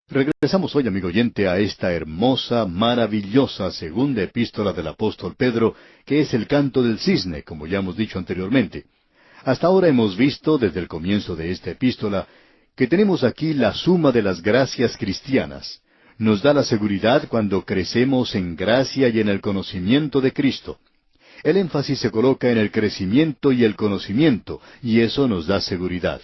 Regresamos hoy, amigo oyente, a esta hermosa, maravillosa segunda epístola del apóstol Pedro, que es el canto del cisne, como ya hemos dicho anteriormente. Hasta ahora hemos visto, desde el comienzo de esta epístola, que tenemos aquí la suma de las gracias cristianas. Nos da la seguridad cuando crecemos en gracia y en el conocimiento de Cristo. El énfasis se coloca en el crecimiento y el conocimiento, y eso nos da seguridad.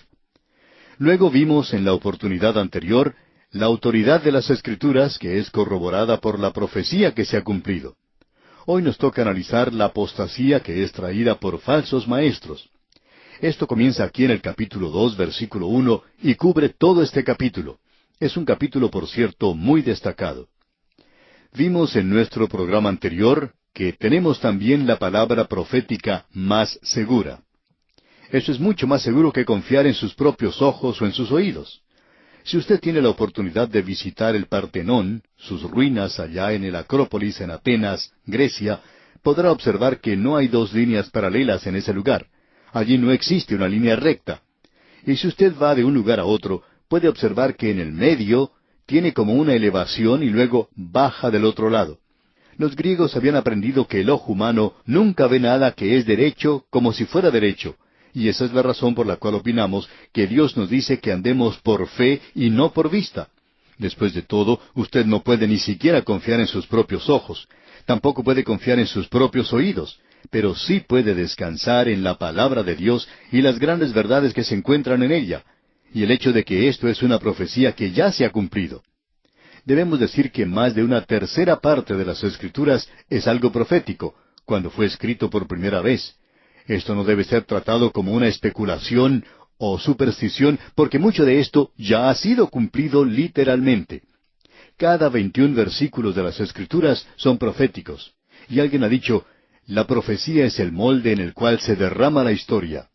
Luego vimos en la oportunidad anterior la autoridad de las Escrituras, que es corroborada por la profecía que se ha cumplido. Hoy nos toca analizar la apostasía que es traída por falsos maestros. Esto comienza aquí en el capítulo 2, versículo 1, y cubre todo este capítulo. Es un capítulo, por cierto, muy destacado. Vimos en nuestro programa anterior que tenemos también la palabra profética más segura. Eso es mucho más seguro que confiar en sus propios ojos o en sus oídos. Si usted tiene la oportunidad de visitar el Partenón, sus ruinas allá en el Acrópolis en Atenas, Grecia, podrá observar que no hay dos líneas paralelas en ese lugar. Allí no existe una línea recta. Y si usted va de un lugar a otro, puede observar que en el medio tiene como una elevación y luego baja del otro lado. Los griegos habían aprendido que el ojo humano nunca ve nada que es derecho como si fuera derecho. Y esa es la razón por la cual opinamos que Dios nos dice que andemos por fe y no por vista. Después de todo, usted no puede ni siquiera confiar en sus propios ojos. Tampoco puede confiar en sus propios oídos. Pero sí puede descansar en la palabra de Dios y las grandes verdades que se encuentran en ella. Y el hecho de que esto es una profecía que ya se ha cumplido. Debemos decir que más de una tercera parte de las Escrituras es algo profético, cuando fue escrito por primera vez. Esto no debe ser tratado como una especulación o superstición, porque mucho de esto ya ha sido cumplido literalmente. Cada 21 versículos de las Escrituras son proféticos. Y alguien ha dicho, la profecía es el molde en el cual se derrama la historia.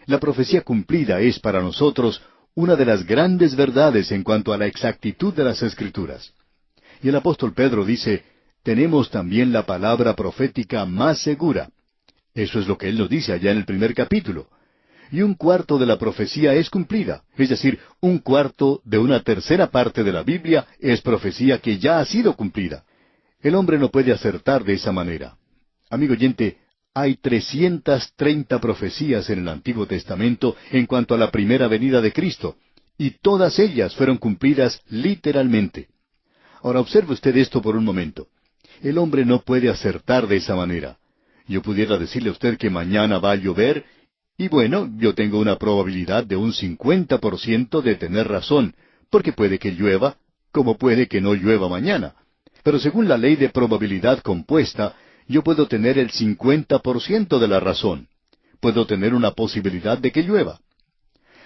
La profecía cumplida es para nosotros una de las grandes verdades en cuanto a la exactitud de las Escrituras. Y el apóstol Pedro dice, tenemos también la palabra profética más segura. Eso es lo que él nos dice allá en el primer capítulo. Y un cuarto de la profecía es cumplida, es decir, un cuarto de una tercera parte de la Biblia es profecía que ya ha sido cumplida. El hombre no puede acertar de esa manera. Amigo oyente, hay 330 profecías en el Antiguo Testamento en cuanto a la primera venida de Cristo, y todas ellas fueron cumplidas literalmente. Ahora observe usted esto por un momento. El hombre no puede acertar de esa manera. Yo pudiera decirle a usted que mañana va a llover, y bueno, yo tengo una probabilidad de un 50% de tener razón, porque puede que llueva, como puede que no llueva mañana. Pero según la ley de probabilidad compuesta, yo puedo tener el 50% de la razón. Puedo tener una posibilidad de que llueva.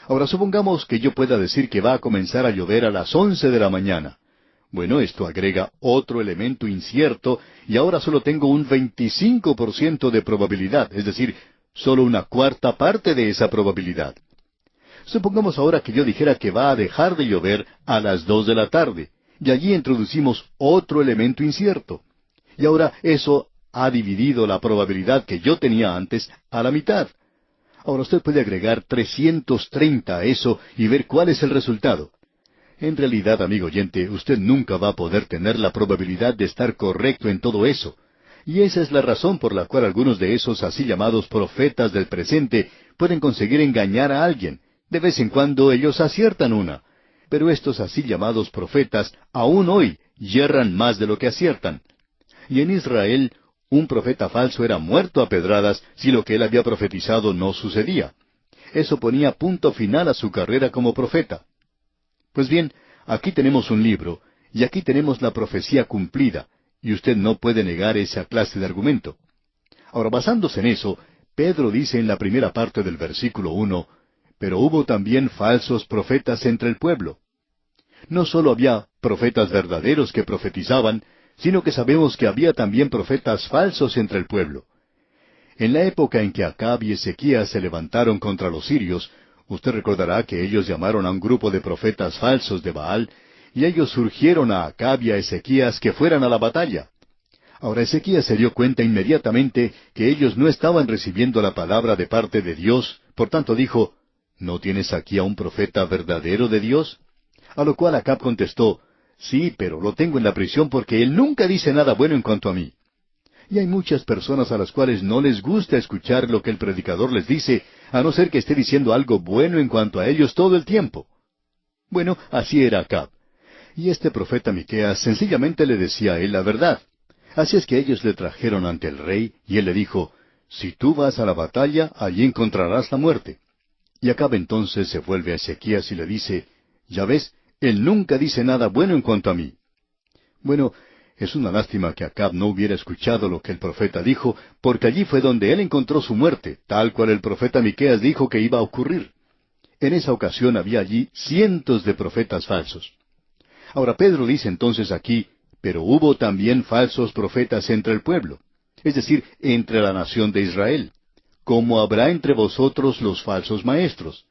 Ahora supongamos que yo pueda decir que va a comenzar a llover a las 11 de la mañana. Bueno, esto agrega otro elemento incierto y ahora solo tengo un 25% de probabilidad, es decir, solo una cuarta parte de esa probabilidad. Supongamos ahora que yo dijera que va a dejar de llover a las 2 de la tarde, y allí introducimos otro elemento incierto. Y ahora eso ha dividido la probabilidad que yo tenía antes a la mitad. Ahora usted puede agregar 330 a eso y ver cuál es el resultado. En realidad, amigo oyente, usted nunca va a poder tener la probabilidad de estar correcto en todo eso. Y esa es la razón por la cual algunos de esos así llamados profetas del presente pueden conseguir engañar a alguien. De vez en cuando ellos aciertan una. Pero estos así llamados profetas, aún hoy, yerran más de lo que aciertan. Y en Israel, un profeta falso era muerto a pedradas si lo que él había profetizado no sucedía. Eso ponía punto final a su carrera como profeta. Pues bien, aquí tenemos un libro, y aquí tenemos la profecía cumplida, y usted no puede negar esa clase de argumento. Ahora, basándose en eso, Pedro dice en la primera parte del versículo 1, pero hubo también falsos profetas entre el pueblo. No solo había profetas verdaderos que profetizaban, sino que sabemos que había también profetas falsos entre el pueblo. En la época en que Acab y Ezequías se levantaron contra los sirios, usted recordará que ellos llamaron a un grupo de profetas falsos de Baal, y ellos surgieron a Acab y a Ezequías que fueran a la batalla. Ahora Ezequías se dio cuenta inmediatamente que ellos no estaban recibiendo la palabra de parte de Dios, por tanto dijo, ¿no tienes aquí a un profeta verdadero de Dios? A lo cual Acab contestó, sí, pero lo tengo en la prisión porque él nunca dice nada bueno en cuanto a mí. Y hay muchas personas a las cuales no les gusta escuchar lo que el predicador les dice, a no ser que esté diciendo algo bueno en cuanto a ellos todo el tiempo. Bueno, así era Acab. Y este profeta Miqueas sencillamente le decía a él la verdad. Así es que ellos le trajeron ante el rey, y él le dijo, si tú vas a la batalla, allí encontrarás la muerte. Y Acab entonces se vuelve a Ezequías y le dice, ya ves, él nunca dice nada bueno en cuanto a mí. Bueno, es una lástima que Acab no hubiera escuchado lo que el profeta dijo, porque allí fue donde él encontró su muerte, tal cual el profeta Miqueas dijo que iba a ocurrir. En esa ocasión había allí cientos de profetas falsos. Ahora Pedro dice entonces aquí, pero hubo también falsos profetas entre el pueblo, es decir, entre la nación de Israel, como habrá entre vosotros los falsos maestros.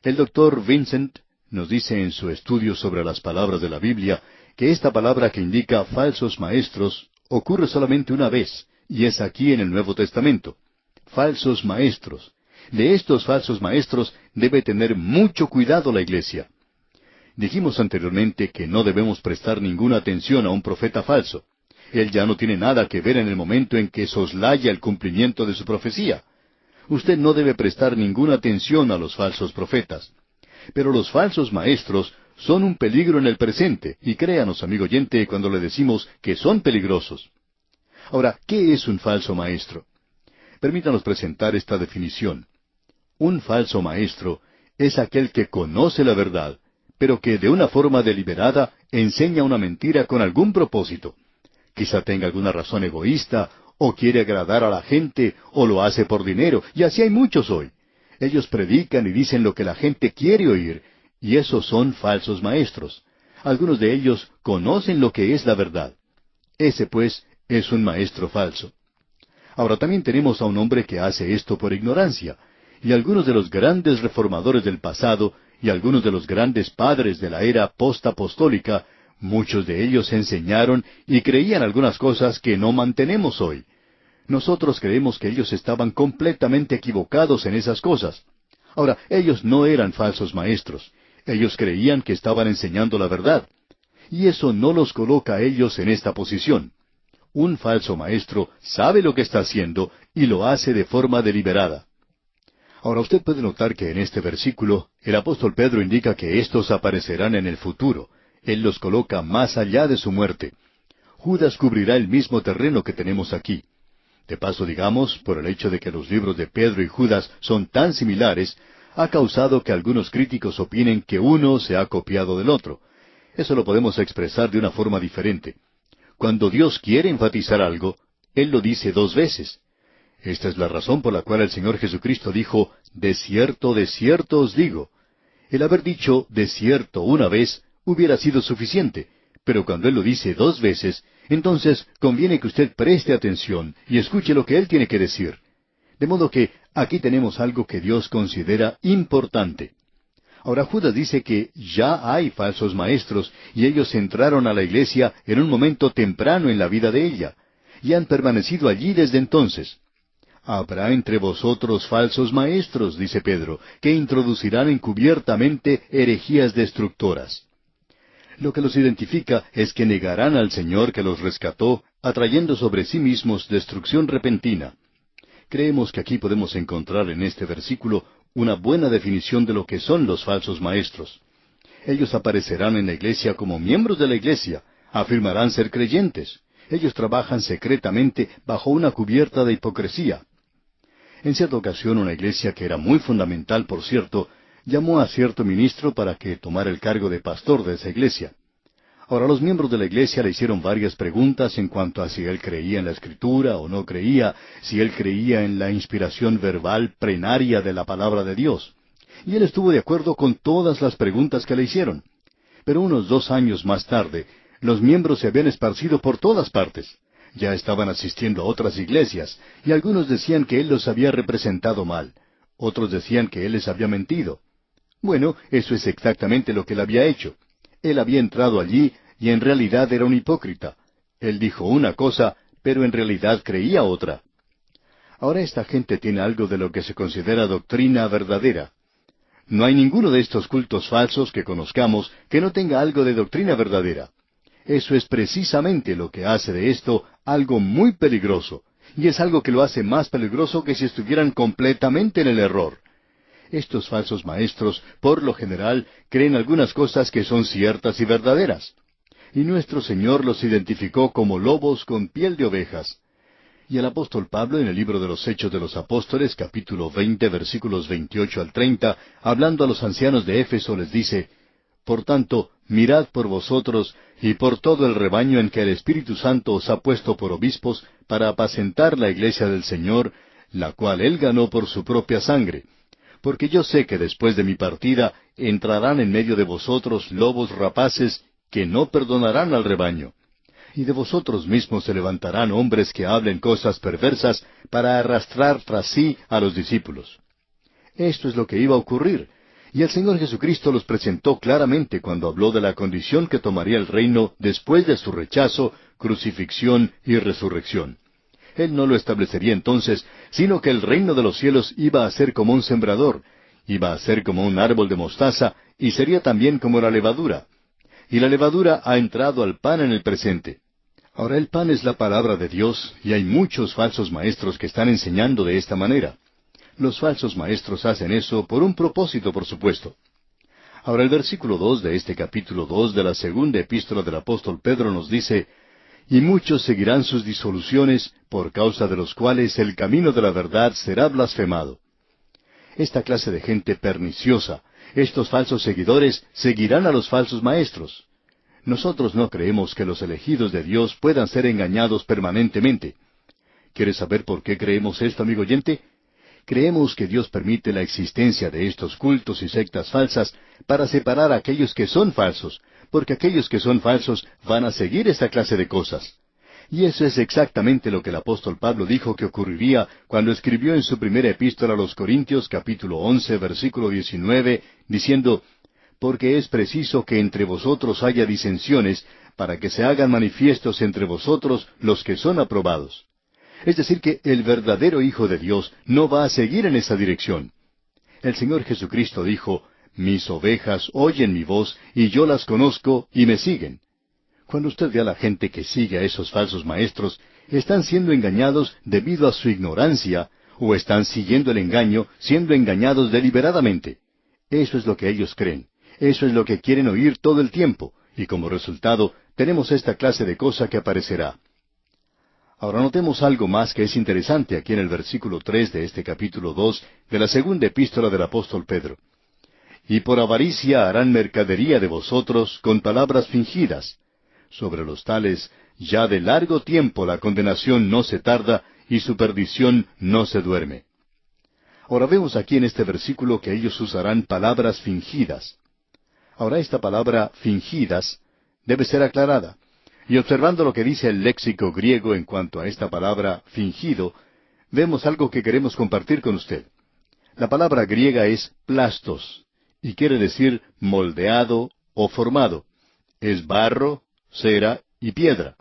El doctor Vincent nos dice en su estudio sobre las palabras de la Biblia que esta palabra que indica falsos maestros ocurre solamente una vez, y es aquí en el Nuevo Testamento. Falsos maestros. De estos falsos maestros debe tener mucho cuidado la iglesia. Dijimos anteriormente que no debemos prestar ninguna atención a un profeta falso. Él ya no tiene nada que ver en el momento en que soslaya el cumplimiento de su profecía. Usted no debe prestar ninguna atención a los falsos profetas. Pero los falsos maestros son un peligro en el presente, y créanos, amigo oyente, cuando le decimos que son peligrosos. Ahora, ¿qué es un falso maestro? Permítanos presentar esta definición. Un falso maestro es aquel que conoce la verdad, pero que de una forma deliberada enseña una mentira con algún propósito. Quizá tenga alguna razón egoísta, o quiere agradar a la gente, o lo hace por dinero, y así hay muchos hoy. Ellos predican y dicen lo que la gente quiere oír, y esos son falsos maestros. Algunos de ellos conocen lo que es la verdad. Ese, pues, es un maestro falso. Ahora también tenemos a un hombre que hace esto por ignorancia, y algunos de los grandes reformadores del pasado y algunos de los grandes padres de la era postapostólica, muchos de ellos enseñaron y creían algunas cosas que no mantenemos hoy. Nosotros creemos que ellos estaban completamente equivocados en esas cosas. Ahora, ellos no eran falsos maestros. Ellos creían que estaban enseñando la verdad. Y eso no los coloca a ellos en esta posición. Un falso maestro sabe lo que está haciendo y lo hace de forma deliberada. Ahora usted puede notar que en este versículo el apóstol Pedro indica que éstos aparecerán en el futuro. Él los coloca más allá de su muerte. Judas cubrirá el mismo terreno que tenemos aquí. De paso, digamos, por el hecho de que los libros de Pedro y Judas son tan similares, ha causado que algunos críticos opinen que uno se ha copiado del otro. Eso lo podemos expresar de una forma diferente. Cuando Dios quiere enfatizar algo, Él lo dice dos veces. Esta es la razón por la cual el Señor Jesucristo dijo, de cierto os digo. El haber dicho de cierto una vez hubiera sido suficiente, pero cuando Él lo dice dos veces, entonces conviene que usted preste atención y escuche lo que Él tiene que decir. De modo que aquí tenemos algo que Dios considera importante. Ahora Judas dice que ya hay falsos maestros y ellos entraron a la iglesia en un momento temprano en la vida de ella, y han permanecido allí desde entonces. Habrá entre vosotros falsos maestros, dice Pedro, que introducirán encubiertamente herejías destructoras. Lo que los identifica es que negarán al Señor que los rescató, atrayendo sobre sí mismos destrucción repentina. Creemos que aquí podemos encontrar en este versículo una buena definición de lo que son los falsos maestros. Ellos aparecerán en la iglesia como miembros de la iglesia, afirmarán ser creyentes. Ellos trabajan secretamente bajo una cubierta de hipocresía. En cierta ocasión una iglesia que era muy fundamental, por cierto, llamó a cierto ministro para que tomara el cargo de pastor de esa iglesia. Ahora los miembros de la iglesia le hicieron varias preguntas en cuanto a si él creía en la Escritura o no creía, si él creía en la inspiración verbal plenaria de la palabra de Dios. Y él estuvo de acuerdo con todas las preguntas que le hicieron. Pero unos 2 años más tarde, los miembros se habían esparcido por todas partes. Ya estaban asistiendo a otras iglesias, y algunos decían que él los había representado mal. Otros decían que él les había mentido. Bueno, eso es exactamente lo que él había hecho. Él había entrado allí y en realidad era un hipócrita. Él dijo una cosa, pero en realidad creía otra. Ahora esta gente tiene algo de lo que se considera doctrina verdadera. No hay ninguno de estos cultos falsos que conozcamos que no tenga algo de doctrina verdadera. Eso es precisamente lo que hace de esto algo muy peligroso, y es algo que lo hace más peligroso que si estuvieran completamente en el error. Estos falsos maestros, por lo general, creen algunas cosas que son ciertas y verdaderas. Y nuestro Señor los identificó como lobos con piel de ovejas. Y el apóstol Pablo, en el libro de los Hechos de los Apóstoles, capítulo 20, versículos 28 al 30, hablando a los ancianos de Éfeso, les dice: Por tanto, mirad por vosotros y por todo el rebaño en que el Espíritu Santo os ha puesto por obispos para apacentar la iglesia del Señor, la cual Él ganó por su propia sangre. Porque yo sé que después de mi partida entrarán en medio de vosotros lobos rapaces que no perdonarán al rebaño. Y de vosotros mismos se levantarán hombres que hablen cosas perversas para arrastrar tras sí a los discípulos. Esto es lo que iba a ocurrir, y el Señor Jesucristo los presentó claramente cuando habló de la condición que tomaría el reino después de su rechazo, crucifixión y resurrección. Él no lo establecería entonces, sino que el reino de los cielos iba a ser como un sembrador, iba a ser como un árbol de mostaza, y sería también como la levadura. Y la levadura ha entrado al pan en el presente. Ahora el pan es la palabra de Dios, y hay muchos falsos maestros que están enseñando de esta manera. Los falsos maestros hacen eso por un propósito, por supuesto. Ahora el versículo 2 de este capítulo 2 de la segunda epístola del apóstol Pedro nos dice: Y muchos seguirán sus disoluciones, por causa de los cuales el camino de la verdad será blasfemado. Esta clase de gente perniciosa, estos falsos seguidores, seguirán a los falsos maestros. Nosotros no creemos que los elegidos de Dios puedan ser engañados permanentemente. ¿Quieres saber por qué creemos esto, amigo oyente? Creemos que Dios permite la existencia de estos cultos y sectas falsas para separar a aquellos que son falsos, porque aquellos que son falsos van a seguir esta clase de cosas. Y eso es exactamente lo que el apóstol Pablo dijo que ocurriría cuando escribió en su primera epístola a los Corintios, capítulo 11, versículo 19, diciendo: Porque es preciso que entre vosotros haya disensiones, para que se hagan manifiestos entre vosotros los que son aprobados. Es decir, que el verdadero Hijo de Dios no va a seguir en esa dirección. El Señor Jesucristo dijo: Mis ovejas oyen mi voz, y yo las conozco, y me siguen. Cuando usted ve a la gente que sigue a esos falsos maestros, están siendo engañados debido a su ignorancia, o están siguiendo el engaño, siendo engañados deliberadamente. Eso es lo que ellos creen. Eso es lo que quieren oír todo el tiempo, y como resultado tenemos esta clase de cosa que aparecerá. Ahora notemos algo más que es interesante aquí en el versículo 3 de este capítulo 2 de la segunda epístola del apóstol Pedro. Y por avaricia harán mercadería de vosotros con palabras fingidas. Sobre los tales, ya de largo tiempo la condenación no se tarda, y su perdición no se duerme. Ahora vemos aquí en este versículo que ellos usarán palabras fingidas. Ahora esta palabra fingidas debe ser aclarada. Y observando lo que dice el léxico griego en cuanto a esta palabra fingido, vemos algo que queremos compartir con usted. La palabra griega es plastos, y quiere decir moldeado o formado. Es barro, cera y piedra.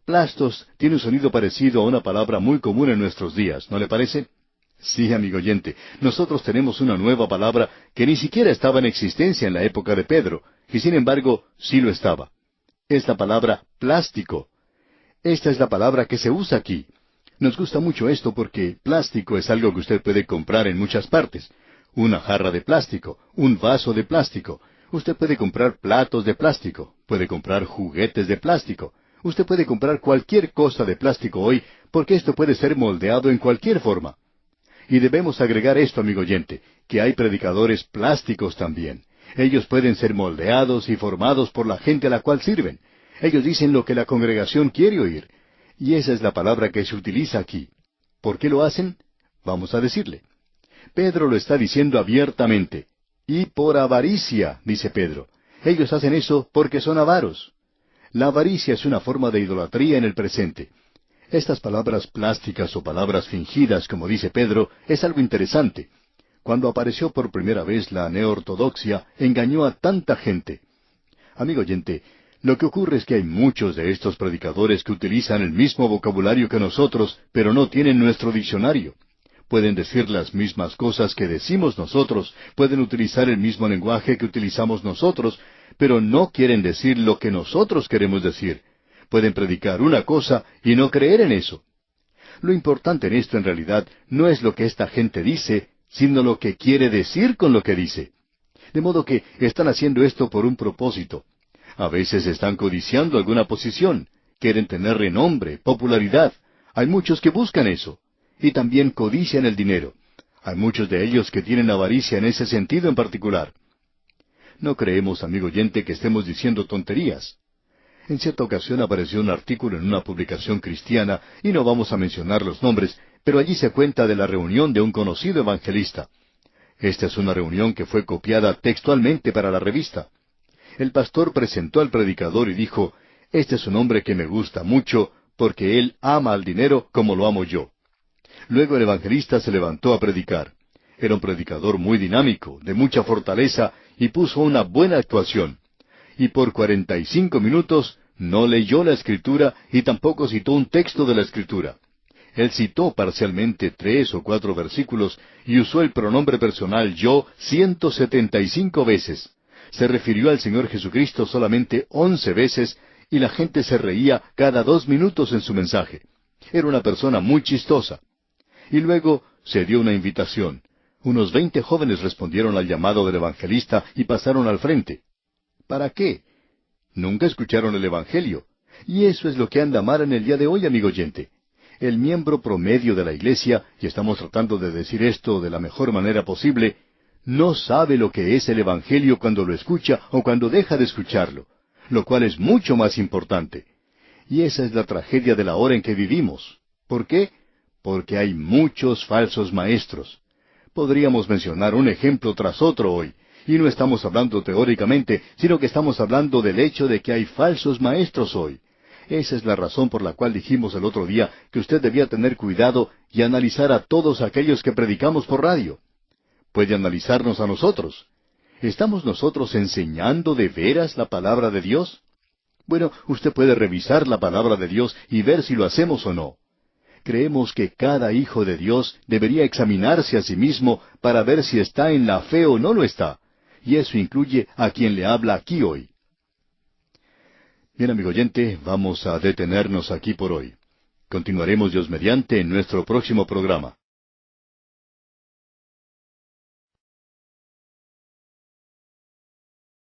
Plastos tiene un sonido parecido a una palabra muy común en nuestros días, ¿no le parece? Sí, amigo oyente, nosotros tenemos una nueva palabra que ni siquiera estaba en existencia en la época de Pedro, y sin embargo sí lo estaba. Es la palabra plástico. Esta es la palabra que se usa aquí. Nos gusta mucho esto porque plástico es algo que usted puede comprar en muchas partes. Una jarra de plástico, un vaso de plástico. Usted puede comprar platos de plástico, puede comprar juguetes de plástico. Usted puede comprar cualquier cosa de plástico hoy porque esto puede ser moldeado en cualquier forma. Y debemos agregar esto, amigo oyente, que hay predicadores plásticos también. Ellos pueden ser moldeados y formados por la gente a la cual sirven. Ellos dicen lo que la congregación quiere oír. Y esa es la palabra que se utiliza aquí. ¿Por qué lo hacen? Vamos a decirle. Pedro lo está diciendo abiertamente. Y por avaricia, dice Pedro. Ellos hacen eso porque son avaros. La avaricia es una forma de idolatría en el presente. Estas palabras plásticas o palabras fingidas, como dice Pedro, es algo interesante. Cuando apareció por primera vez la neortodoxia, engañó a tanta gente. Amigo oyente, lo que ocurre es que hay muchos de estos predicadores que utilizan el mismo vocabulario que nosotros, pero no tienen nuestro diccionario. Pueden decir las mismas cosas que decimos nosotros, pueden utilizar el mismo lenguaje que utilizamos nosotros, pero no quieren decir lo que nosotros queremos decir. Pueden predicar una cosa y no creer en eso. Lo importante en esto en realidad no es lo que esta gente dice, sino lo que quiere decir con lo que dice. De modo que están haciendo esto por un propósito. A veces están codiciando alguna posición, quieren tener renombre, popularidad. Hay muchos que buscan eso. Y también codician el dinero. Hay muchos de ellos que tienen avaricia en ese sentido en particular. No creemos, amigo oyente, que estemos diciendo tonterías. En cierta ocasión apareció un artículo en una publicación cristiana, y no vamos a mencionar los nombres, pero allí se cuenta de la reunión de un conocido evangelista. Esta es una reunión que fue copiada textualmente para la revista. El pastor presentó al predicador y dijo, «Este es un hombre que me gusta mucho, porque él ama al dinero como lo amo yo». Luego el evangelista se levantó a predicar. Era un predicador muy dinámico, de mucha fortaleza, y puso una buena actuación. Y por 45 minutos no leyó la Escritura y tampoco citó un texto de la Escritura. Él citó parcialmente 3 o 4 versículos y usó el pronombre personal yo 175 veces. Se refirió al Señor Jesucristo solamente 11 veces y la gente se reía cada 2 minutos en su mensaje. Era una persona muy chistosa. Y luego se dio una invitación. Unos 20 jóvenes respondieron al llamado del evangelista y pasaron al frente. ¿Para qué? Nunca escucharon el Evangelio. Y eso es lo que anda mal en el día de hoy, amigo oyente. El miembro promedio de la iglesia, y estamos tratando de decir esto de la mejor manera posible, no sabe lo que es el Evangelio cuando lo escucha o cuando deja de escucharlo, lo cual es mucho más importante. Y esa es la tragedia de la hora en que vivimos. ¿Por qué? Porque hay muchos falsos maestros. Podríamos mencionar un ejemplo tras otro hoy. Y no estamos hablando teóricamente, sino que estamos hablando del hecho de que hay falsos maestros hoy. Esa es la razón por la cual dijimos el otro día que usted debía tener cuidado y analizar a todos aquellos que predicamos por radio. Puede analizarnos a nosotros. ¿Estamos nosotros enseñando de veras la palabra de Dios? Bueno, usted puede revisar la palabra de Dios y ver si lo hacemos o no. Creemos que cada hijo de Dios debería examinarse a sí mismo para ver si está en la fe o no lo está. Y eso incluye a quien le habla aquí hoy. Bien, amigo oyente, vamos a detenernos aquí por hoy. Continuaremos Dios mediante en nuestro próximo programa.